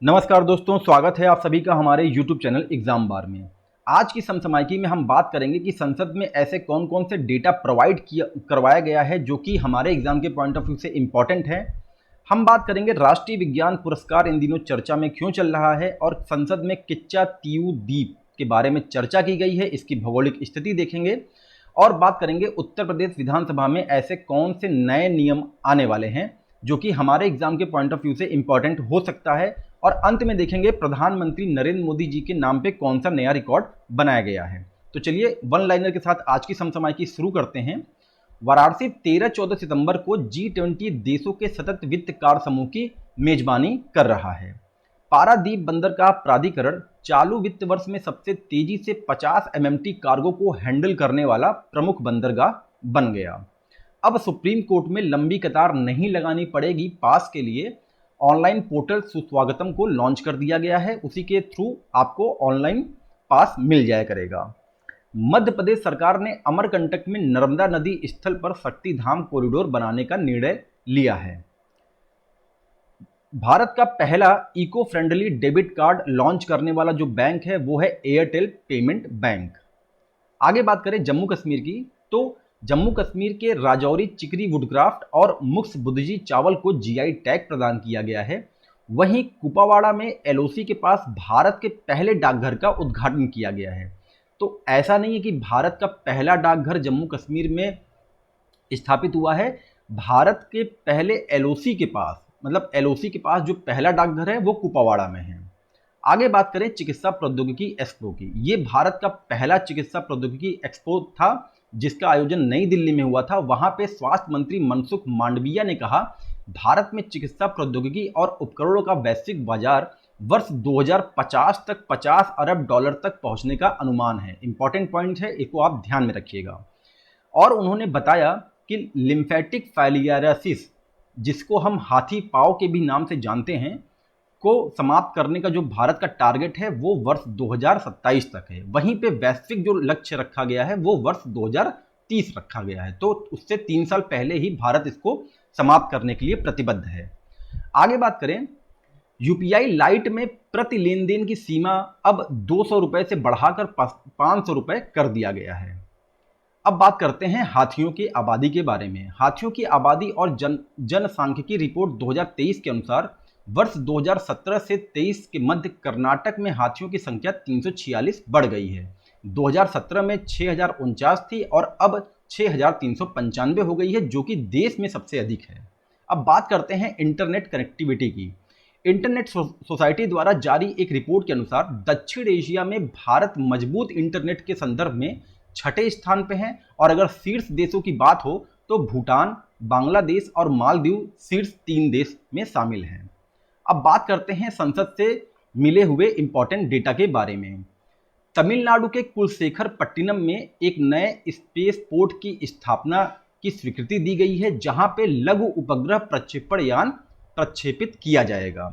नमस्कार दोस्तों, स्वागत है आप सभी का हमारे YouTube चैनल एग्जाम बार में। आज की समसामयिकी में हम बात करेंगे कि संसद में ऐसे कौन कौन से डेटा प्रोवाइड करवाया गया है जो कि हमारे एग्जाम के पॉइंट ऑफ व्यू से इम्पॉर्टेंट है। हम बात करेंगे राष्ट्रीय विज्ञान पुरस्कार इन दिनों चर्चा में क्यों चल रहा है और संसद में किच्चा तीऊ द्वीप के बारे में चर्चा की गई है, इसकी भौगोलिक स्थिति देखेंगे और बात करेंगे उत्तर प्रदेश विधानसभा में ऐसे कौन से नए नियम आने वाले हैं जो कि हमारे एग्जाम के पॉइंट ऑफ व्यू से इम्पॉर्टेंट हो सकता है। और अंत में देखेंगे प्रधानमंत्री नरेंद्र मोदी जी के नाम पे कौन सा नया रिकॉर्ड बनाया गया है। तो चलिए वन लाइनर के साथ आज की समसामयिकी शुरू करते हैं। वाराणसी 13-14 सितंबर को G20 देशों के सतत वित्त कार्य समूह की मेजबानी कर रहा है। पारादीप बंदरगाह प्राधिकरण चालू वित्त वर्ष में सबसे तेजी से 50 MMT कार्गो को हैंडल करने वाला प्रमुख बंदरगाह बन गया। अब सुप्रीम कोर्ट में लंबी कतार नहीं लगानी पड़ेगी। पास के लिए ऑनलाइन पोर्टल सुस्वागतम को लॉन्च कर दिया गया है, उसी के थ्रू आपको ऑनलाइन पास मिल जाया करेगा। मध्य प्रदेश सरकार ने अमरकंटक में नर्मदा नदी स्थल पर शक्तिधाम कॉरिडोर बनाने का निर्णय लिया है। भारत का पहला eco friendly debit card launch करने वाला जो बैंक है वो है एयरटेल पेमेंट बैंक। आगे बात करें जम्मू कश्मीर की, तो जम्मू कश्मीर के राजौरी चिकरी वुडक्राफ्ट और मुक्स बुदजी चावल को GI टैग प्रदान किया गया है। वहीं कुपावाड़ा में LOC के पास भारत के पहले डाकघर का उद्घाटन किया गया है। तो ऐसा नहीं है कि भारत का पहला डाकघर जम्मू कश्मीर में स्थापित हुआ है, भारत के पहले LOC के पास, मतलब LOC के पास जो पहला डाकघर है वो कुपावाड़ा में है। आगे बात करें चिकित्सा प्रौद्योगिकी एक्सपो की, ये भारत का पहला चिकित्सा प्रौद्योगिकी एक्सपो था जिसका आयोजन नई दिल्ली में हुआ था। वहां पे स्वास्थ्य मंत्री मनसुख मांडविया ने कहा भारत में चिकित्सा प्रौद्योगिकी और उपकरणों का वैश्विक बाजार वर्ष 2050 तक $50 अरब तक पहुंचने का अनुमान है। इंपॉर्टेंट पॉइंट है, इसको आप ध्यान में रखिएगा। और उन्होंने बताया कि लिम्फेटिक फाइलियारिसिस, जिसको हम हाथी पांव के भी नाम से जानते हैं, को समाप्त करने का जो भारत का टारगेट है वो वर्ष 2027 तक है। वहीं पे वैश्विक जो लक्ष्य रखा गया है वो वर्ष 2030 रखा गया है, तो उससे 3 साल पहले ही भारत इसको समाप्त करने के लिए प्रतिबद्ध है। आगे बात करें UPI लाइट में प्रति लेन देन की सीमा अब 200 रुपए से बढ़ाकर 500 रुपए कर दिया गया है। अब बात करते हैं हाथियों की आबादी के बारे में। हाथियों की आबादी और जनसांख्यिकी रिपोर्ट 2023 के अनुसार वर्ष 2017 से 23 के मध्य कर्नाटक में हाथियों की संख्या 346 बढ़ गई है। 2017 में 6049 थी और अब 6395 हो गई है, जो कि देश में सबसे अधिक है। अब बात करते हैं इंटरनेट कनेक्टिविटी की। इंटरनेट सोसाइटी द्वारा जारी एक रिपोर्ट के अनुसार दक्षिण एशिया में भारत मजबूत इंटरनेट के संदर्भ में 6ठे स्थान पे है और अगर शीर्ष देशों की बात हो तो भूटान, बांग्लादेश और मालदीव शीर्ष 3 देश में शामिल हैं। अब बात करते हैं संसद से मिले हुए इंपॉर्टेंट डेटा के बारे में। तमिलनाडु के कुलशेखर पट्टिनम में एक नए स्पेस पोर्ट की स्थापना की स्वीकृति दी गई है, जहां पे लघु उपग्रह प्रक्षेपण यान प्रक्षेपित किया जाएगा।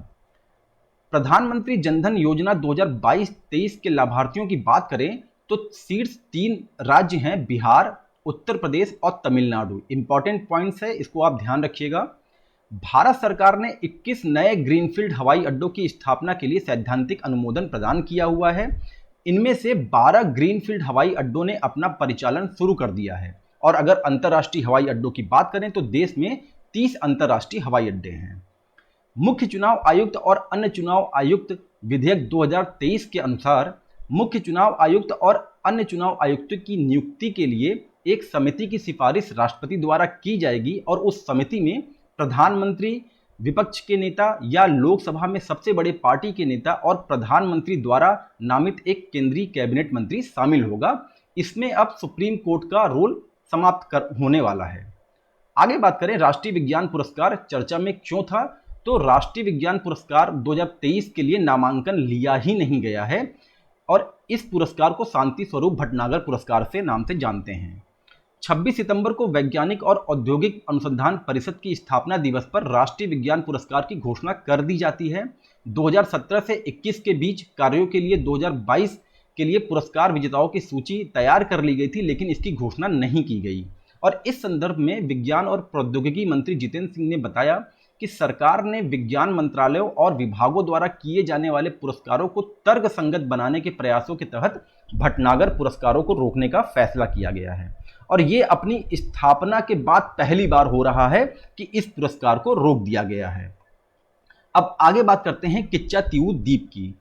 प्रधानमंत्री जनधन योजना 2022-23 के लाभार्थियों की बात करें तो शीर्ष 3 राज्य हैं बिहार, उत्तर प्रदेश और तमिलनाडु। इंपॉर्टेंट पॉइंट्स है, इसको आप ध्यान रखिएगा। भारत सरकार ने 21 नए ग्रीनफील्ड हवाई अड्डों की स्थापना के लिए सैद्धांतिक अनुमोदन प्रदान किया हुआ है। इनमें से 12 ग्रीनफील्ड हवाई अड्डों ने अपना परिचालन शुरू कर दिया है और अगर अंतर्राष्ट्रीय हवाई अड्डों की बात करें तो देश में 30 अंतर्राष्ट्रीय हवाई अड्डे हैं। मुख्य चुनाव आयुक्त और अन्य चुनाव आयुक्त विधेयक 2023 के अनुसार मुख्य चुनाव आयुक्त और अन्य चुनाव आयुक्त की नियुक्ति के लिए एक समिति की सिफारिश राष्ट्रपति द्वारा की जाएगी और उस समिति में प्रधानमंत्री, विपक्ष के नेता या लोकसभा में सबसे बड़े पार्टी के नेता और प्रधानमंत्री द्वारा नामित एक केंद्रीय कैबिनेट मंत्री शामिल होगा। इसमें अब सुप्रीम कोर्ट का रोल समाप्त होने वाला है। आगे बात करें राष्ट्रीय विज्ञान पुरस्कार चर्चा में क्यों था, तो राष्ट्रीय विज्ञान पुरस्कार 2023 के लिए नामांकन लिया ही नहीं गया है और इस पुरस्कार को शांति स्वरूप भटनागर पुरस्कार से नाम से जानते हैं। 26 सितंबर को वैज्ञानिक और औद्योगिक अनुसंधान परिषद की स्थापना दिवस पर राष्ट्रीय विज्ञान पुरस्कार की घोषणा कर दी जाती है। 2017 से 21 के बीच कार्यों के लिए 2022 के लिए पुरस्कार विजेताओं की सूची तैयार कर ली गई थी, लेकिन इसकी घोषणा नहीं की गई। और इस संदर्भ में विज्ञान और प्रौद्योगिकी मंत्री जितेंद्र सिंह ने बताया कि सरकार ने विज्ञान मंत्रालयों और विभागों द्वारा किए जाने वाले पुरस्कारों को तर्कसंगत बनाने के प्रयासों के तहत भटनागर पुरस्कारों को रोकने का फैसला किया गया है। और ये अपनी स्थापना के बाद पहली बार हो रहा है कि इस पुरस्कार को रोक दिया गया है। अब आगे बात करते हैं किच्चातीऊ द्वीप की।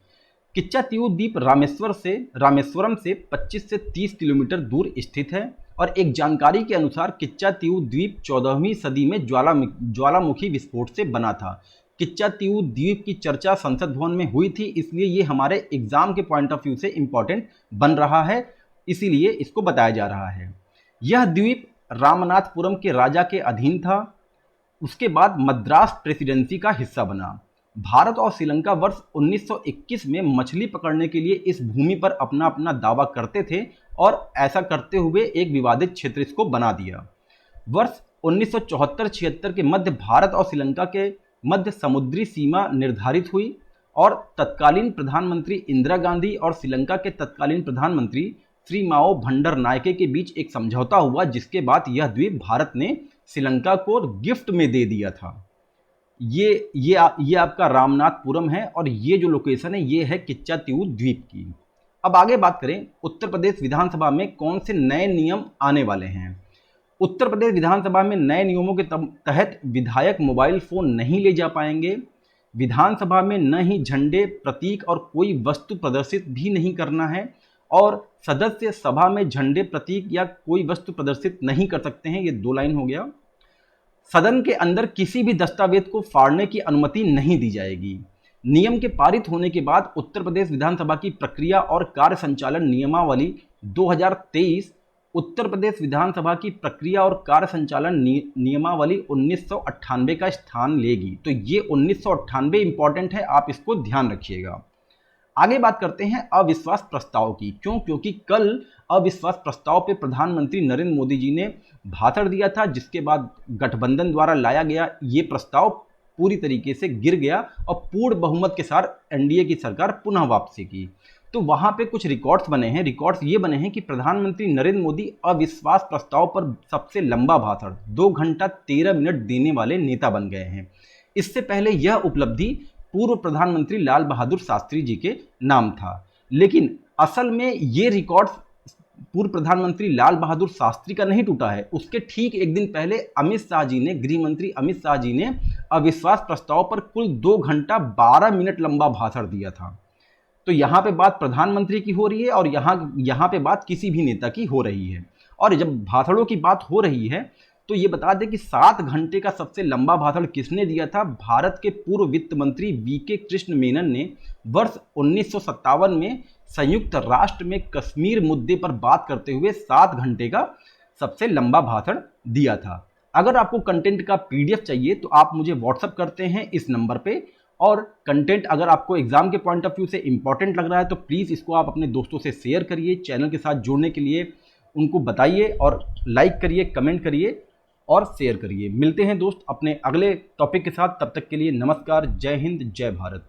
किच्चातीऊ द्वीप रामेश्वरम से 25 से 30 किलोमीटर दूर स्थित है और एक जानकारी के अनुसार किच्चातीऊ द्वीप 14वीं सदी में ज्वालामुखी विस्फोट से बना था। किच्चातीऊ द्वीप की चर्चा संसद भवन में हुई थी, इसलिए ये हमारे एग्जाम के पॉइंट ऑफ व्यू से इंपॉर्टेंट बन रहा है, इसीलिए इसको बताया जा रहा है। यह द्वीप रामनाथपुरम के राजा के अधीन था, उसके बाद मद्रास प्रेसिडेंसी का हिस्सा बना। भारत और श्रीलंका वर्ष 1921 में मछली पकड़ने के लिए इस भूमि पर अपना अपना दावा करते थे और ऐसा करते हुए एक विवादित क्षेत्र इसको बना दिया। वर्ष 1974-76 के मध्य भारत और श्रीलंका के मध्य समुद्री सीमा निर्धारित हुई और तत्कालीन प्रधानमंत्री इंदिरा गांधी और श्रीलंका के तत्कालीन प्रधानमंत्री श्री माओ भंडर नायके के बीच एक समझौता हुआ, जिसके बाद यह द्वीप भारत ने श्रीलंका को गिफ्ट में दे दिया था। ये आपका रामनाथपुरम है और ये जो लोकेशन है ये है किच्चातीऊ द्वीप की। अब आगे बात करें, उत्तर प्रदेश विधानसभा में कौन से नए नियम आने वाले हैं। उत्तर प्रदेश विधानसभा में नए नियमों के तहत विधायक मोबाइल फोन नहीं ले जा पाएंगे। विधानसभा में न ही झंडे, प्रतीक और कोई वस्तु प्रदर्शित भी नहीं करना है और सदस्य सभा में झंडे, प्रतीक या कोई वस्तु प्रदर्शित नहीं कर सकते हैं। ये 2 लाइन हो गया। सदन के अंदर किसी भी दस्तावेज को फाड़ने की अनुमति नहीं दी जाएगी। नियम के पारित होने के बाद उत्तर प्रदेश विधानसभा की प्रक्रिया और कार्य संचालन नियमावली 2023 उत्तर प्रदेश विधानसभा की प्रक्रिया और कार्य संचालन नियमावली 1998 का स्थान लेगी। तो ये 1998 इंपॉर्टेंट है, आप इसको ध्यान रखिएगा। आगे बात करते हैं अविश्वास प्रस्ताव की। क्योंकि कल अविश्वास प्रस्ताव पे प्रधानमंत्री नरेंद्र मोदी जी ने भाषण दिया था, जिसके बाद गठबंधन द्वारा लाया गया ये प्रस्ताव पूरी तरीके से गिर गया और पूर्ण बहुमत के साथ एनडीए की सरकार पुनः वापसी की। तो वहां पे कुछ रिकॉर्ड्स बने हैं। रिकॉर्ड्स ये बने हैं कि प्रधानमंत्री नरेंद्र मोदी अविश्वास प्रस्ताव पर सबसे लंबा भाषण 2 घंटा 13 मिनट देने वाले नेता बन गए हैं। इससे पहले यह उपलब्धि पूर्व प्रधानमंत्री लाल बहादुर शास्त्री जी के नाम था, लेकिन असल में ये रिकॉर्ड्स पूर्व प्रधानमंत्री लाल बहादुर शास्त्री का नहीं टूटा है। उसके ठीक एक दिन पहले गृह मंत्री अमित शाह जी ने अविश्वास प्रस्ताव पर कुल 2 घंटा 12 मिनट लंबा भाषण दिया था। तो यहाँ पे बात प्रधानमंत्री की हो रही है और यहाँ पे बात किसी भी नेता की हो रही है। और जब भाषणों की बात हो रही है तो ये बता दें कि 7 घंटे का सबसे लंबा भाषण किसने दिया था। भारत के पूर्व वित्त मंत्री वीके कृष्ण मेनन ने वर्ष 1957 में संयुक्त राष्ट्र में कश्मीर मुद्दे पर बात करते हुए 7 घंटे का सबसे लंबा भाषण दिया था। अगर आपको कंटेंट का पीडीएफ चाहिए तो आप मुझे व्हाट्सअप करते हैं इस नंबर पे। और कंटेंट अगर आपको एग्जाम के पॉइंट ऑफ व्यू से इंपॉर्टेंट लग रहा है तो प्लीज़ इसको आप अपने दोस्तों से शेयर करिए। चैनल के साथ जुड़ने के लिए उनको बताइए और लाइक करिए, कमेंट करिए और शेयर करिए। मिलते हैं दोस्त अपने अगले टॉपिक के साथ, तब तक के लिए नमस्कार। जय हिंद, जय भारत।